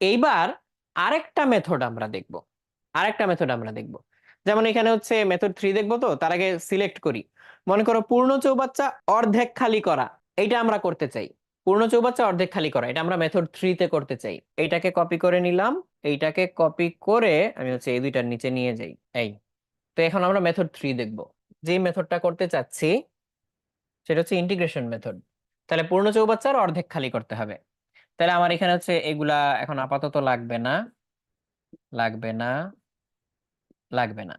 এইবার আরেকটা মেথড আমরা দেখব, যেমন এখানে হচ্ছে মেথড 3 দেখবো, তো তার আগে সিলেক্ট করি। মনে করো পূর্ণ চৌবাচ্চা অর্ধেক খালি করা, এইটা আমরা করতে চাই। পূর্ণ চৌবাচ্চা অর্ধেক খালি করা, এটা আমরা মেথড 3 তে করতে চাই। এইটাকে কপি করে নিলাম, এইটাকে কপি করে আমি হচ্ছে এই দুইটার নিচে নিয়ে যাই। এই, তো এখন আমরা মেথড 3 দেখব। যে মেথডটা করতে চাচ্ছি সেটা হচ্ছে ইন্টিগ্রেশন মেথড। তাহলে পূর্ণ চৌবাচ্চার অর্ধেক খালি করতে হবে। তাহলে আমার এখানে হচ্ছে এগুলা এখন আপাতত লাগবে না, লাগবে না, লাগবে না।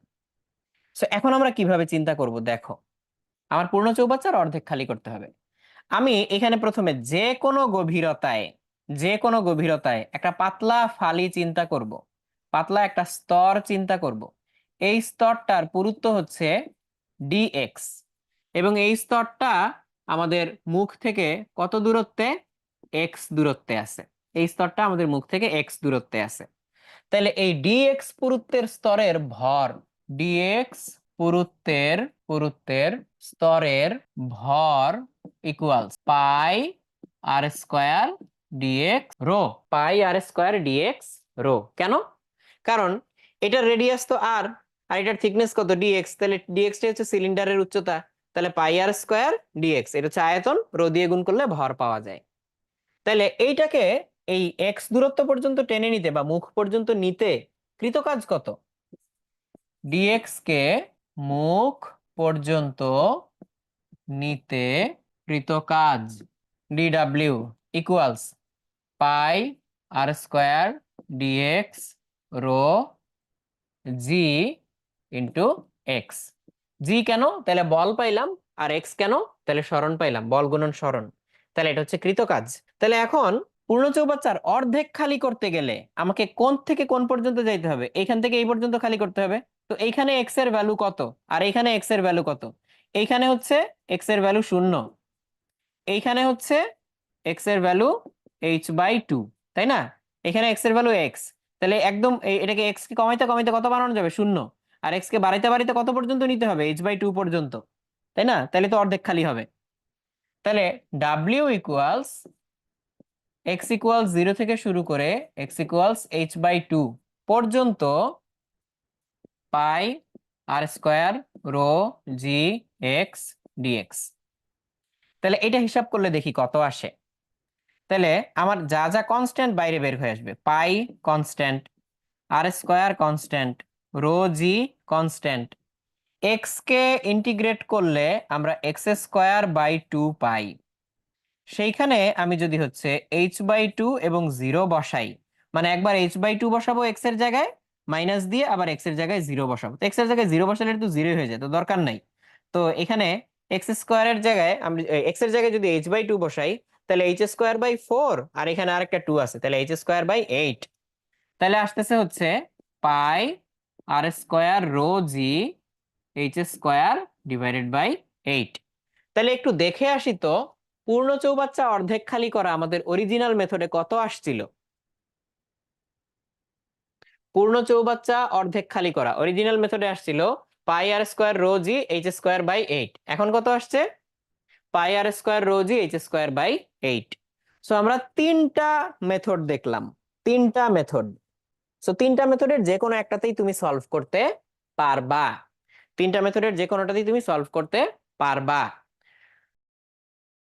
তো এখন আমরা কিভাবে চিন্তা করব দেখো। আমার পূর্ণ চৌবাচ্চার অর্ধেক খালি করতে হবে। আমি এখানে প্রথমে যে কোনো গভীরতায় একটা পাতলা ফালি চিন্তা করব, পাতলা একটা স্তর চিন্তা করব। এই স্তরটার পুরুত্ব হচ্ছে ডিএক্স, এবং এই স্তরটা আমাদের মুখ থেকে কত দূরত্বে? এক্স দূরত্বে আছে। এই স্তরটা আমাদের মুখ থেকে এক্স দূরত্বে আছে। তাহলে এই ডিএক্স পুরুত্বের স্তরের ভর, ডিএক্স পুরুত্বের পুরুত্বের স্তরের ভর ইকুয়ালস পাই আর স্কয়ার ডিএক্স রো, পাই আর স্কয়ার ডিএক্স রো। কেন? কারণ এটার রেডিয়াস তো আর আর এটার থিকনেস কত? ডিএক্স। তাহলে ডিএক্স টা হচ্ছে সিলিন্ডারের উচ্চতা, তাহলে পাই আর স্কয়ার ডিএক্স, এটা হচ্ছে আয়তন, রো দিয়ে গুণ করলে ভর পাওয়া যায়। তাহলে এইটাকে এই এক্স দূরত্ব পর্যন্ত টেনে নিতে বা মুখ পর্যন্ত নিতে কৃতকাজ কত? ডিএক্স কে মুখ পর্যন্ত নিতে কৃতকাজ ডিডব্লিউ ইকুয়ালস পাই আর স্কয়ার ডিএক্স রো জি ইন্টু এক্স। জি কেন? তাহলে বল পাইলাম। আর এক্স কেন? তাহলে সরণ পাইলাম, বল গুণন সরণ। তাহলে এটা হচ্ছে কৃতকাজ। তাহলে এখন পূর্ণ চৌবাচ্চার অর্ধেক খালি করতে গেলে আমাকে কোন থেকে কোন পর্যন্ত যাইতে হবে? এইখান থেকে এই পর্যন্ত খালি করতে হবে। তো এইখানে এক্স এর ভ্যালু কত, আর এইখানে এক্স এর ভ্যালু কত? এইখানে হচ্ছে এক্স এর ভ্যালু 0, এইখানে হচ্ছে এক্স এর ভ্যালু h/2, তাই না? এখানে এক্স এর ভ্যালু এক্স। তাহলে একদম এটাকে এক্স কে কমাইতে কমাইতে কত বানানো যাবে? 0। আর এক্স কে বাড়াইতে বাড়াইতে কত পর্যন্ত নিতে হবে? h/2 পর্যন্ত, তাই না? তাহলে তো অর্ধেক খালি হবে। তাহলে w ইকুয়ালস এক্স ইকুয়ালস 0 থেকে শুরু করে এক্স ইকুয়ালস h/2 পর্যন্ত পাই আর স্কয়ার রো জি এক্স ডিএক্স। তাহলে এটা হিসাব করলে দেখি কত আসে। তাহলে আমার যা যা কনস্ট্যান্ট বাইরে বের হয়ে আসবে, পাই কনস্ট্যান্ট, আর স্কয়ার কনস্ট্যান্ট, রো জি কনস্ট্যান্ট। এক্স কে ইন্টিগ্রেট করলে আমরা এক্স স্কয়ার বাই 2 পাই। সেইখানে আমি যদি হচ্ছে h/2 এবং 0 বসাই, মানে একবার h/2 বসাবো এক্স এর জায়গায় মাইনাস দিয়ে, আবার এক্স এর জায়গায় 0 বসাবো। তো এক্স এর জায়গায় 0 বসালে তো 0 হয়ে যায়, তো দরকার নাই। তো এখানে এক্স স্কয়ারের জায়গায় আমি এক্স এর জায়গায় যদি h/2 বসাই, তাহলে এইচ স্কয়ার বাই 4, আর এখানে আরেকটা 2 আছে, তাহলে এইচ স্কয়ার বাই 8। তাহলে আসতেছে হচ্ছে pi R square rho G H square divided by 8। তাহলে একটু দেখে আসি তো, পূর্ণ চৌবাচ্চা অর্ধেক খালি করা আমাদের অরিজিনাল মেথডে কত আসছিল? পূর্ণ চৌবাচ্চা অর্ধেক খালি করা অরিজিনাল মেথডে আসছিল pi R square rho G H square by 8। এখন কত আসছে? Pi R square rho G H square by 8। So আমরা তিনটা মেথড দেখলাম, তিনটা মেথড। সো তিনটা মেথডের যে কোনো একটাতেই তুমি সলভ করতে পারবা, তিনটা মেথডের যে কোনোটাতেই তুমি সলভ করতে পারবা।